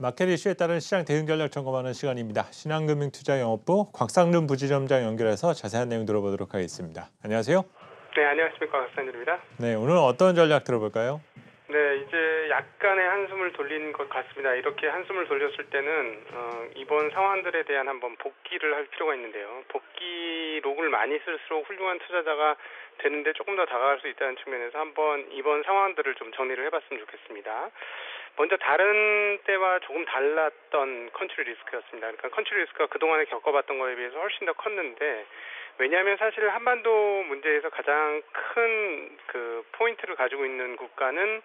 마켓 이슈에 따른 시장 대응 전략 점검하는 시간입니다. 신한금융투자영업부 곽상륜 부지점장 연결해서 자세한 내용 들어보도록 하겠습니다. 안녕하세요. 네, 안녕하십니까. 곽상률입니다. 네, 오늘 어떤 전략 들어볼까요? 네, 이제 약간의 한숨을 돌린 것 같습니다. 이렇게 한숨을 돌렸을 때는 이번 상황들에 대한 한번 복기를 할 필요가 있는데요. 복기록을 많이 쓸수록 훌륭한 투자자가 되는데 조금 더 다가갈 수 있다는 측면에서 한번 이번 상황들을 좀 정리를 해봤으면 좋겠습니다. 먼저 다른 때와 조금 달랐던 컨트리 리스크였습니다. 그러니까 컨트리 리스크가 그동안에 겪어봤던 거에 비해서 훨씬 더 컸는데, 왜냐하면 사실 한반도 문제에서 가장 큰 그 포인트를 가지고 있는 국가는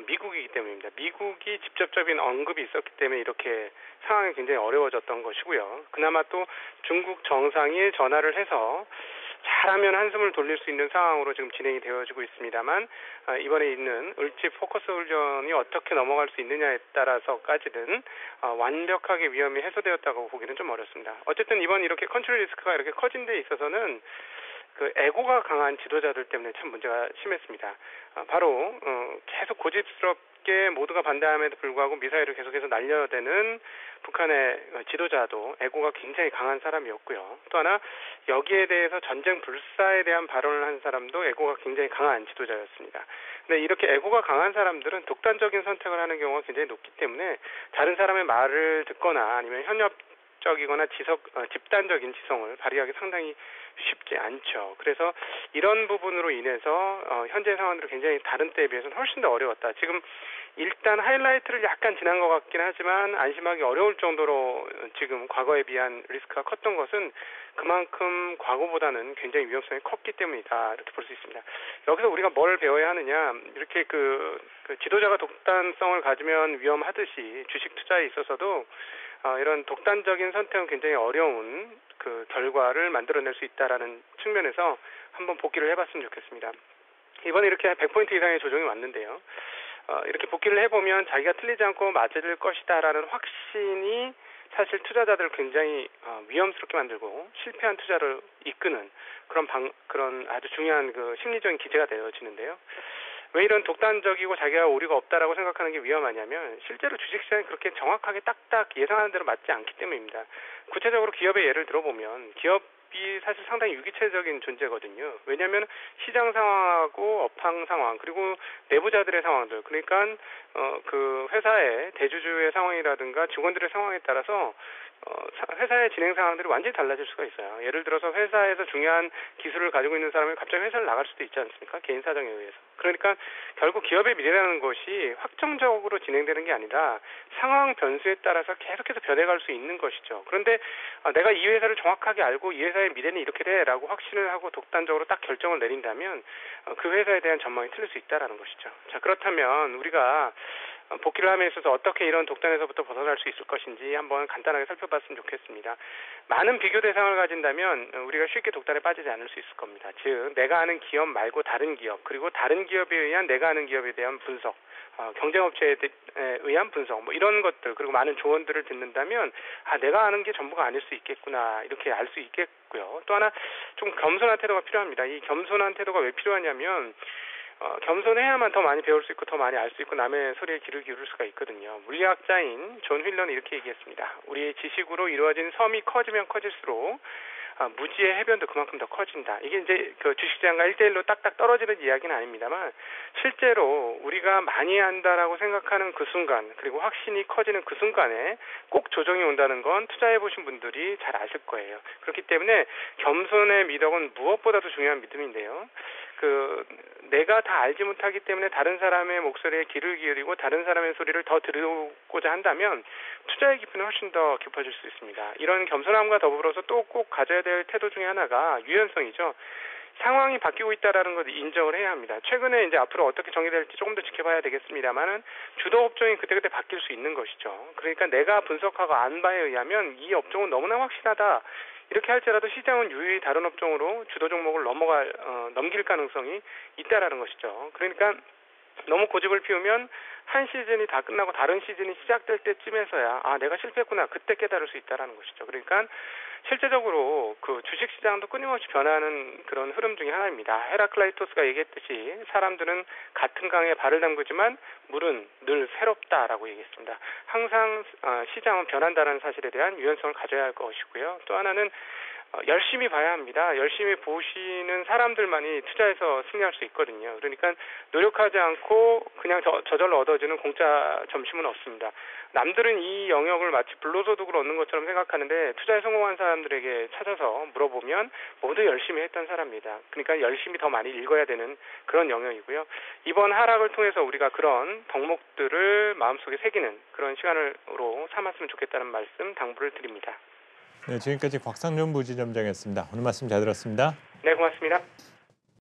미국이기 때문입니다. 미국이 직접적인 언급이 있었기 때문에 이렇게 상황이 굉장히 어려워졌던 것이고요. 그나마 또 중국 정상이 전화를 해서 잘하면 한숨을 돌릴 수 있는 상황으로 지금 진행이 되어지고 있습니다만, 이번에 있는 을지 포커스 훈련이 어떻게 넘어갈 수 있느냐에 따라서까지는 완벽하게 위험이 해소되었다고 보기는 좀 어렵습니다. 어쨌든 이번 이렇게 컨트롤 리스크가 이렇게 커진 데 있어서는 그 애고가 강한 지도자들 때문에 참 문제가 심했습니다. 바로 계속 고집스럽게 모두가 반대함에도 불구하고 미사일을 계속해서 날려대는 북한의 지도자도 애고가 굉장히 강한 사람이었고요. 또 하나 여기에 대해서 전쟁 불사에 대한 발언을 한 사람도 애고가 굉장히 강한 지도자였습니다. 근데 이렇게 애고가 강한 사람들은 독단적인 선택을 하는 경우가 굉장히 높기 때문에 다른 사람의 말을 듣거나 아니면 협력적이거나 집단적인 지성을 발휘하기 상당히 쉽지 않죠. 그래서 이런 부분으로 인해서 현재 상황들은 굉장히 다른 때에 비해서는 훨씬 더 어려웠다. 지금 일단 하이라이트를 약간 지난 것 같긴 하지만 안심하기 어려울 정도로 지금 과거에 비한 리스크가 컸던 것은 그만큼 과거보다는 굉장히 위험성이 컸기 때문이다. 이렇게 볼 수 있습니다. 여기서 우리가 뭘 배워야 하느냐, 이렇게 그 지도자가 독단성을 가지면 위험하듯이 주식 투자에 있어서도 이런 독단적인 선택은 굉장히 어려운 그 결과를 만들어낼 수 있다라는 측면에서 한번 복기를 해봤으면 좋겠습니다. 이번에 이렇게 100포인트 이상의 조정이 왔는데요. 이렇게 복기를 해보면 자기가 틀리지 않고 맞을 것이다라는 확신이 사실 투자자들을 굉장히 위험스럽게 만들고 실패한 투자를 이끄는 그런 아주 중요한 그 심리적인 기제가 되어지는데요. 왜 이런 독단적이고 자기가 오류가 없다라고 생각하는 게 위험하냐면 실제로 주식시장이 그렇게 정확하게 딱딱 예상하는 대로 맞지 않기 때문입니다. 구체적으로 기업의 예를 들어보면 기업이 사실 상당히 유기체적인 존재거든요. 왜냐하면 시장 상황하고 업황 상황 그리고 내부자들의 상황들, 그러니까 그 회사의 대주주의 상황이라든가 직원들의 상황에 따라서 회사의 진행 상황들이 완전히 달라질 수가 있어요. 예를 들어서 회사에서 중요한 기술을 가지고 있는 사람이 갑자기 회사를 나갈 수도 있지 않습니까? 개인 사정에 의해서. 그러니까 결국 기업의 미래라는 것이 확정적으로 진행되는 게 아니라 상황 변수에 따라서 계속해서 변해갈 수 있는 것이죠. 그런데 내가 이 회사를 정확하게 알고 이 회사의 미래는 이렇게 돼라고 확신을 하고 독단적으로 딱 결정을 내린다면 그 회사에 대한 전망이 틀릴 수 있다라는 것이죠. 자, 그렇다면 우리가 복귀를 함에 있어서 어떻게 이런 독단에서부터 벗어날 수 있을 것인지 한번 간단하게 살펴봤으면 좋겠습니다. 많은 비교 대상을 가진다면 우리가 쉽게 독단에 빠지지 않을 수 있을 겁니다. 즉 내가 아는 기업 말고 다른 기업, 그리고 다른 기업에 의한 내가 아는 기업에 대한 분석, 경쟁업체에 의한 분석, 뭐 이런 것들, 그리고 많은 조언들을 듣는다면 내가 아는 게 전부가 아닐 수 있겠구나, 이렇게 알 수 있겠고요. 또 하나 좀 겸손한 태도가 필요합니다. 이 겸손한 태도가 왜 필요하냐면 겸손해야만 더 많이 배울 수 있고 더 많이 알 수 있고 남의 소리에 귀를 기울일 수가 있거든요. 물리학자인 존 휠런은 이렇게 얘기했습니다. 우리의 지식으로 이루어진 섬이 커지면 커질수록 무지의 해변도 그만큼 더 커진다. 이게 이제 그 주식시장과 1대1로 딱딱 떨어지는 이야기는 아닙니다만 실제로 우리가 많이 한다라고 생각하는 그 순간, 그리고 확신이 커지는 그 순간에 꼭 조정이 온다는 건 투자해보신 분들이 잘 아실 거예요. 그렇기 때문에 겸손의 미덕은 무엇보다도 중요한 믿음인데요. 내가 다 알지 못하기 때문에 다른 사람의 목소리에 귀를 기울이고 다른 사람의 소리를 더 들으고자 한다면 투자의 깊이는 훨씬 더 깊어질 수 있습니다. 이런 겸손함과 더불어서 또 꼭 가져야 될 태도 중에 하나가 유연성이죠. 상황이 바뀌고 있다라는 것을 인정을 해야 합니다. 최근에 이제 앞으로 어떻게 정리될지 조금 더 지켜봐야 되겠습니다만은 주도 업종이 그때그때 바뀔 수 있는 것이죠. 그러니까 내가 분석하고 안 바에 의하면 이 업종은 너무나 확실하다, 이렇게 할지라도 시장은 유유히 다른 업종으로 주도 종목을 넘길 가능성이 있다라는 것이죠. 그러니까 너무 고집을 피우면 한 시즌이 다 끝나고 다른 시즌이 시작될 때쯤에서야 내가 실패했구나 그때 깨달을 수 있다라는 것이죠. 그러니까 실제적으로 그 주식시장도 끊임없이 변하는 그런 흐름 중에 하나입니다. 헤라클라이토스가 얘기했듯이 사람들은 같은 강에 발을 담그지만 물은 늘 새롭다라고 얘기했습니다. 항상 시장은 변한다는 사실에 대한 유연성을 가져야 할 것이고요. 또 하나는 열심히 봐야 합니다. 열심히 보시는 사람들만이 투자해서 승리할 수 있거든요. 그러니까 노력하지 않고 그냥 저절로 얻어지는 공짜 점심은 없습니다. 남들은 이 영역을 마치 불로소득을 얻는 것처럼 생각하는데 투자에 성공한 사람들에게 찾아서 물어보면 모두 열심히 했던 사람입니다. 그러니까 열심히 더 많이 읽어야 되는 그런 영역이고요. 이번 하락을 통해서 우리가 그런 덕목들을 마음속에 새기는 그런 시간으로 삼았으면 좋겠다는 말씀 당부를 드립니다. 네, 지금까지 곽상준 부지점장이었습니다. 오늘 말씀 잘 들었습니다. 네, 고맙습니다.